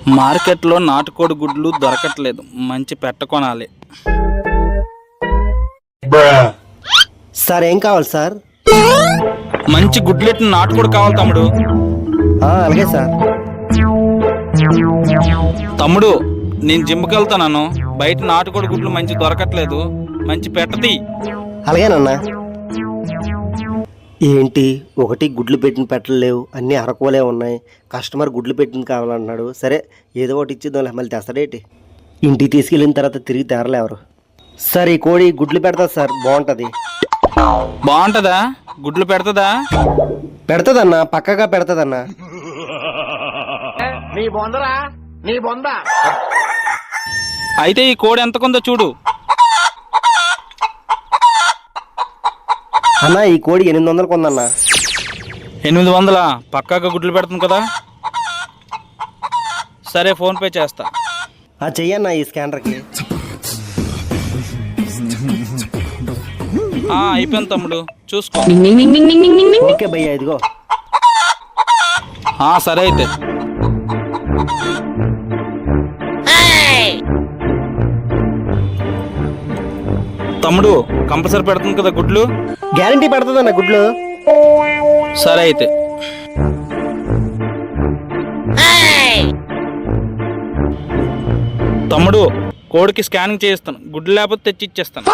మార్కెట్లో నాటుకోడి గుడ్లు దొరకట్లేదు, మంచి పెట్ట కొనాలి. సార్ ఏం కావాలి సార్? మంచి గుడ్లెట్టిన నాటుకోడి కావాలి తమ్ముడు. అలాగే సార్. తమ్ముడు, నేను జిమ్కి వెళ్తాను, బయట నాటుకోడి గుడ్లు మంచి దొరకట్లేదు, మంచి పెట్టది. అలాగేనన్నా. ఏంటి ఒకటి గుడ్లు పెట్టిన పెట్టలు లేవు, అన్నీ అరకువలే ఉన్నాయి. కస్టమర్ గుడ్లు పెట్టింది కావాలన్నాడు. సరే ఏదో ఒకటి ఇచ్చిద్దాం, మళ్ళీ తెస్తాడేటి. ఇంటికి తీసుకెళ్ళిన తర్వాత తిరిగి తేరలేవరు. సార్ ఈ కోడి గుడ్లు పెడతాది సార్, బాగుంటుంది. బాగుంటుందా? గుడ్లు పెడతదా? పెడతదన్నా, పక్కగా పెడతదన్నా. అయితే ఈ కోడి ఎంత కొందో చూడు. అన్నా ఈ కోడి 800 కొందన్నా. 800? పక్కాగా గుడ్లు పెడుతుంది కదా. సరే ఫోన్పే చేస్తా. చెయ్యన్నా ఈ స్కానర్కి. అయిపోయింది తమ్ముడు, చూసుకో. ఓకే భయ్యా, ఇదిగో. సరే అయితే. తమ్ముడు కంపల్సరీ పెడుతుంది కదా గుడ్లు? గ్యారంటీ పెడుతుందన్న గుడ్లు. సరే అయితే. తమ్ముడు కోడికి స్కానింగ్ చేయిస్తాను, గుడ్లు లేకపోతే తెచ్చి ఇచ్చేస్తాను.